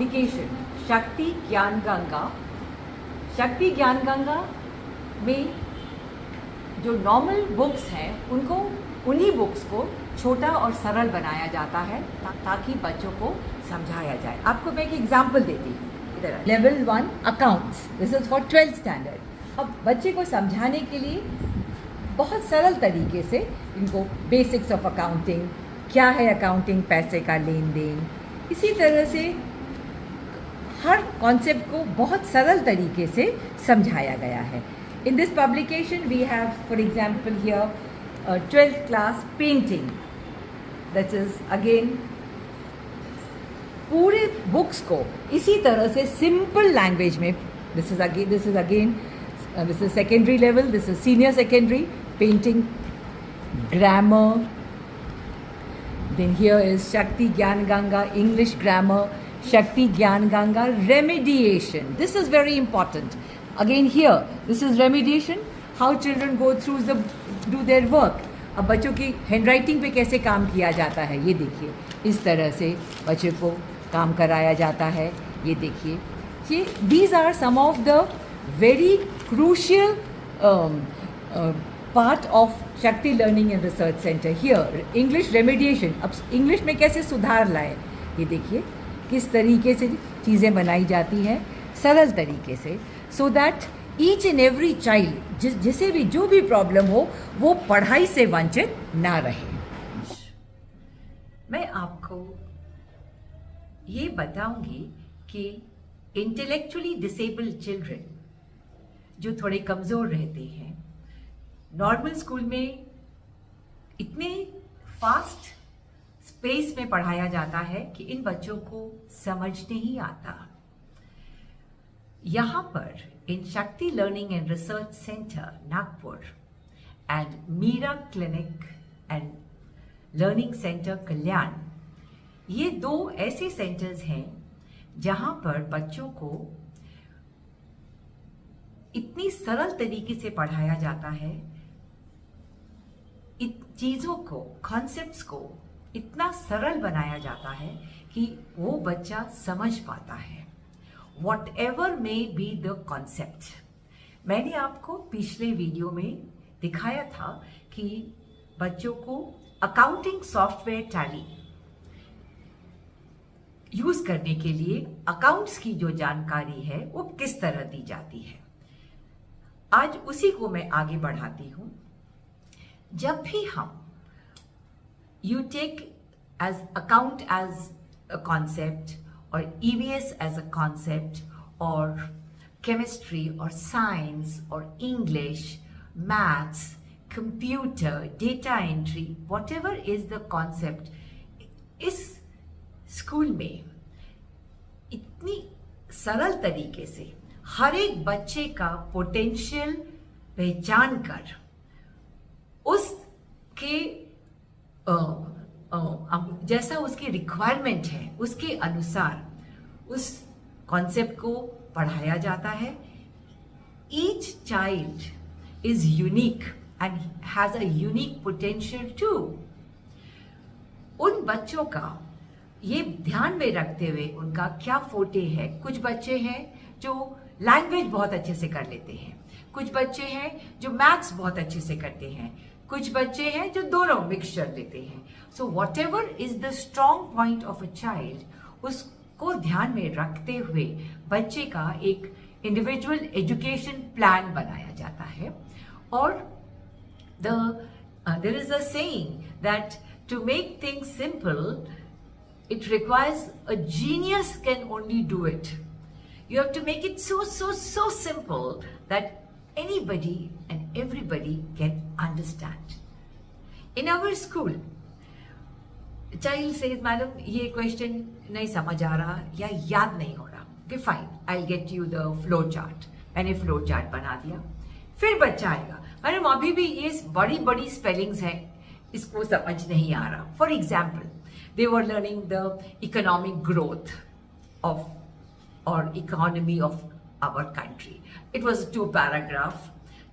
Application शक्ति ज्ञान गंगा। शक्ति ज्ञान गंगा में जो नॉर्मल बुक्स हैं उनको उन्हीं बुक्स को छोटा और सरल बनाया जाता है ताकि बच्चों को समझाया जाए। आपको मैं एक एग्जांपल देती हूँ। इधर level 1 accounts, this is for 12th standard. अब बच्चे को समझाने के लिए बहुत सरल तरीके से इनको बेसिक्स ऑफ अकाउंटिंग, क्या है अकाउंटिंग, पैसे का लेन देन, इसी तरह से हर कॉन्सेप्ट को बहुत सरल तरीके से समझाया गया है। In this publication we have for example here 12th class painting, that is again पूरे बुक्स को इसी तरह से सिंपल लैंग्वेज में, this is again this is secondary level, this is senior secondary, painting, grammar. Then here is Shakti Gyan Ganga, English grammar, Shakti Gyan Ganga, remediation. This is very important. Again here, this is remediation, how children go through do their work. अब बच्चों की handwriting पे कैसे काम किया जाता है, ये देखिए, इस तरह से बच्चों को काम कराया जाता है, ये देखिए। ये these are some of the very crucial part of Shakti Learning and Research Center. Here, English remediation. अब इंग्लिश में कैसे सुधार लाए, ये देखिए किस तरीके से चीज़ें बनाई जाती हैं सरल तरीके से, so that each and every child जिसे भी जो भी प्रॉब्लम हो वो पढ़ाई से वंचित ना रहे। मैं आपको ये बताऊंगी कि इंटेलेक्चुअली डिसेबल्ड चिल्ड्रन जो थोड़े कमज़ोर रहते हैं, नॉर्मल स्कूल में इतने फास्ट स्पेस में पढ़ाया जाता है कि इन बच्चों को समझ नहीं आता। यहाँ पर इन Shakti learning and research centre Nagpur and Meera clinic and learning centre Kalyan, ये दो ऐसे सेंटर्स हैं जहाँ पर बच्चों को इतनी सरल तरीके से पढ़ाया जाता है, चीज़ों को, कॉन्सेप्ट्स को इतना सरल बनाया जाता है कि वो बच्चा समझ पाता है, what ever may be the concept. मैंने आपको पिछले वीडियो में दिखाया था कि बच्चों को अकाउंटिंग सॉफ्टवेयर टैली यूज करने के लिए अकाउंट्स की जो जानकारी है वो किस तरह दी जाती है। आज उसी को मैं आगे बढ़ाती हूं। जब भी हम you take as account as a concept और ईवीएस एज अ कॉन्सेप्ट और केमिस्ट्री और साइंस और English, maths, computer, data entry, whatever is the concept, इस स्कूल में इतनी सरल तरीके से हर एक बच्चे का पोटेंशियल पहचान कर उसके जैसा उसकी रिक्वायरमेंट है उसके अनुसार उस कॉन्सेप्ट को पढ़ाया जाता है। Each child is unique and has a unique potential too. उन बच्चों का ये ध्यान में रखते हुए उनका क्या फोटे है, कुछ बच्चे हैं जो लैंग्वेज बहुत अच्छे से कर लेते हैं, कुछ बच्चे हैं जो मैथ्स बहुत अच्छे से करते हैं, कुछ बच्चे हैं जो दोनों मिक्सचर लेते हैं। So what ever is the strong point of a child, उसको ध्यान में रखते हुए बच्चे का एक इंडिविजुअल एजुकेशन प्लान बनाया जाता है। और there is a saying that to make things simple it requires a genius can only do it. You have to make it so simple that anybody and everybody can understand. In our school, child says, madam, ये question नहीं समझ आ रहा या याद नहीं हो रहा। Okay, fine, I'll get you the flow chart. मैंने flow chart बना दिया। फिर बच्चा आएगा, मैडम अभी भी ये बड़ी स्पेलिंग्स हैं, इसको समझ नहीं आ रहा। For example, they were learning the economic growth of or economy of our country. It was 2 paragraph.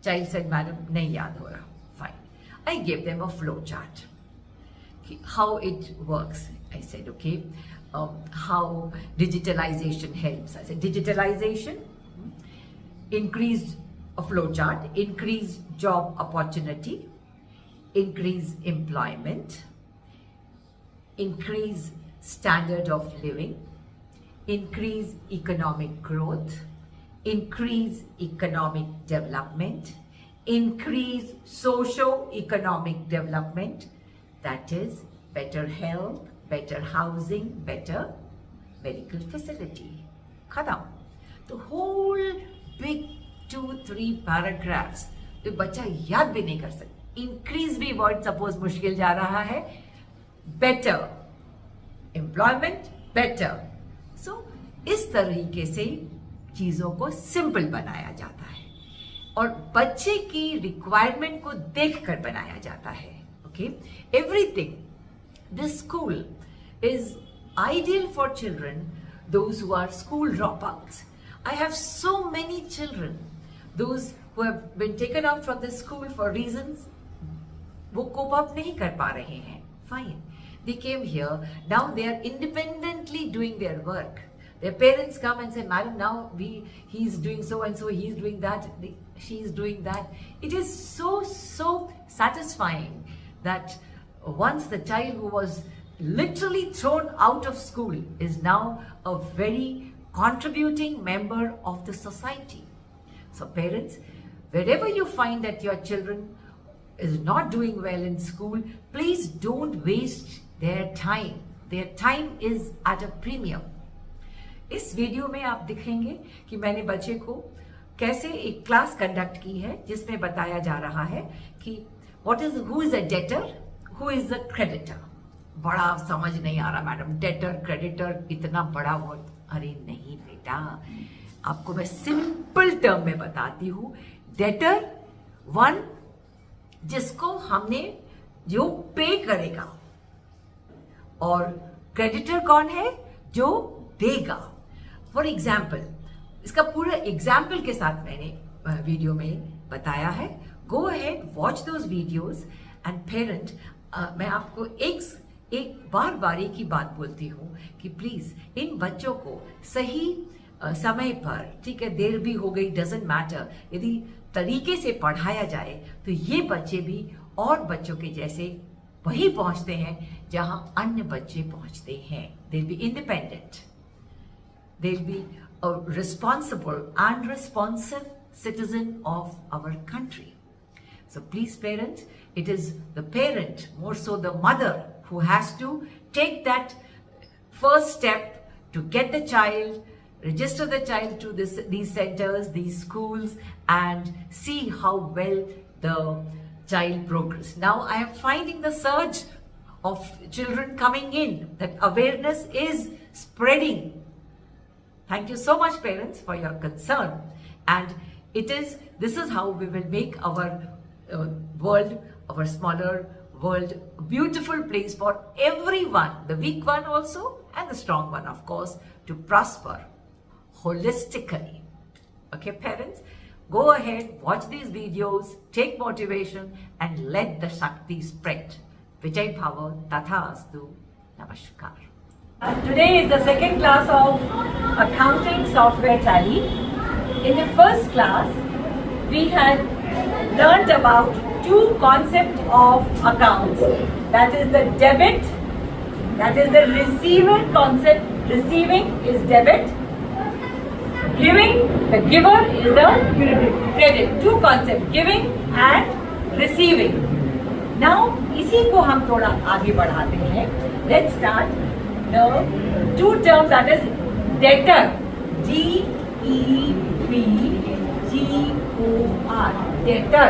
Child said, madam, nahi yaad ho raha. Fine. I gave them a flow chart. How it works. I said, okay, how digitalization helps. I said digitalization, increased a flowchart, increased job opportunity, increase employment, increase standard of living, increase economic growth, increase economic development, increase socio-economic development, that is better health, better housing, better medical facility. Khatam. The whole big 2-3 paragraphs तो बच्चा याद भी नहीं कर सकता. Increase भी word suppose मुश्किल जा रहा है. Better employment, better. So इस तरीके से चीजों को सिंपल बनाया जाता है और बच्चे की रिक्वायरमेंट को देखकर बनाया जाता है. Okay, everything. This school is ideal for children those who are school dropouts. I have so many children, those who have been taken out from the school for reasons वो cope up नहीं कर पा रहे हैं. Fine, they came here. Now they are independently doing their work. Their parents come and say, "Madam, now he's doing so and so, he's doing that, she's doing that." It is so satisfying that once the child who was literally thrown out of school is now a very contributing member of the society. So parents, wherever you find that your children is not doing well in school, please don't waste their time. Their time is at a premium. इस video में आप दिखेंगे कि मैंने बच्चे को कैसे एक क्लास कंडक्ट की है जिसमें बताया जा रहा है कि who is a debtor, who is a creditor. बड़ा समझ नहीं आ रहा मैडम, डेटर क्रेडिटर इतना बड़ा वर्ड. अरे नहीं बेटा, आपको मैं सिंपल टर्म में बताती हूँ. डेटर वन जिसको हमने जो पे करेगा, और क्रेडिटर कौन है जो देगा. फॉर एग्जाम्पल, इसका पूरा एग्जाम्पल के साथ मैंने वीडियो में बताया है. Go ahead, watch those videos and parent. मैं आपको एक बार एक ही बात बोलती हूँ कि प्लीज इन बच्चों को सही समय पर, ठीक है, देर भी हो गई, डजेंट मैटर, यदि तरीके से पढ़ाया जाए तो ये बच्चे भी और बच्चों के जैसे वही पहुंचते हैं जहां अन्य बच्चे पहुंचते हैं. They will be independent, they will be a responsible and responsive citizen of our country. So please parents, it is the parent, more so the mother, who has to take that first step to get the child, register the child to these centers, these schools, and see how well the child progress. Now I am finding the surge of children coming in, that awareness is spreading. Thank you so much parents for your concern, and this is how we will make our world, our smaller world, a beautiful place for everyone, the weak one also and the strong one, of course, to prosper holistically. Okay parents, go ahead, watch these videos, take motivation and let the Shakti spread. Vijay Bhava, Tathastu, Namaskar. Today is the second class of accounting software Tally. In the first class, we had learnt about two concepts of accounts. That is the debit, that is the receiver concept. Receiving is debit. Giving, the giver is the credit. Two concepts, giving and receiving. Now, इसी को हम थोड़ा आगे बढ़ाते हैं. Let's start the two terms, that is debtor, D-E-B-T-O-R, debtor.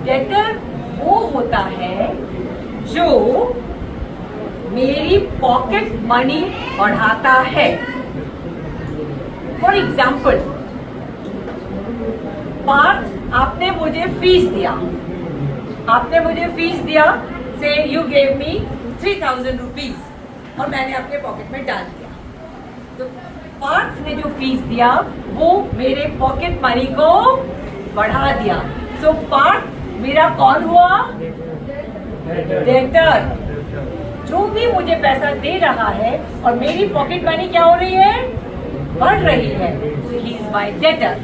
Debtor वो होता है जो मेरी पॉकेट मनी बढ़ाता है. फॉर एग्जाम्पल, पार्थ, आपने मुझे फीस दिया, से यू गेव मी 3000 रुपीज और मैंने अपने पॉकेट में डाल दिया. तो पार्थ ने जो फीस दिया वो मेरे पॉकेट मनी को बढ़ा दिया. सो पार्थ मेरा कौन हुआ? डेटर. जो भी मुझे पैसा दे रहा है और मेरी पॉकेट मनी क्या हो रही है, बढ़ रही है, he is my debtor.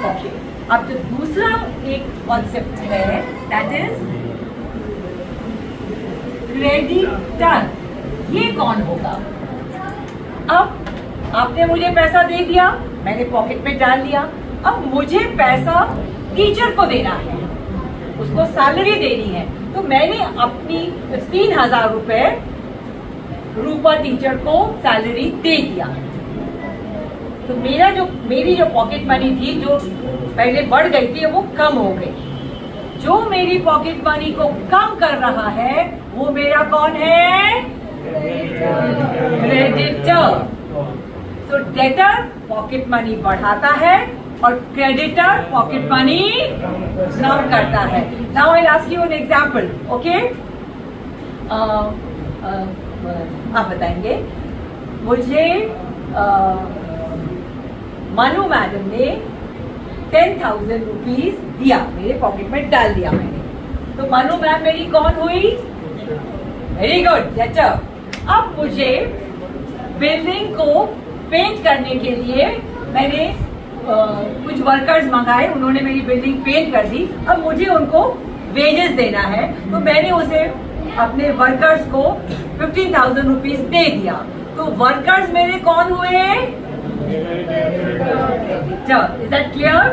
Okay, अब जो दूसरा एक कॉन्सेप्ट है दैट इज क्रेडिटर। ये कौन होगा? अब आपने मुझे पैसा दे दिया, मैंने पॉकेट में डाल लिया, अब मुझे पैसा टीचर को देना है, उसको सैलरी देनी है, तो मैंने अपनी 3,000 रुपए रूपा टीचर को सैलरी दे दिया। तो मेरी जो पॉकेट मनी थी, जो पहले बढ़ गई थी, वो कम हो गई। जो मेरी पॉकेट मनी को कम कर रहा है वो मेरा कौन है? क्रेडिटर। तो डेटर पॉकेट मनी बढ़ाता है और क्रेडिटर पॉकेट मनी कम करता है। Now I ask you an example, okay? आप बताएंगे मुझे, मनु मैडम ने 10,000 रुपीज दिया, मेरे पॉकेट में डाल दिया मैंने, तो मनु मैम मेरी कौन हुई? Very good, debtor. अब मुझे बिल्डिंग को पेंट करने के लिए मैंने कुछ वर्कर्स मंगाए, उन्होंने मेरी बिल्डिंग पेंट कर दी, अब मुझे उनको वेजेस देना है, तो मैंने उसे अपने वर्कर्स को 15,000 रुपीज दे दिया। तो वर्कर्स मेरे कौन हुए? Is that clear?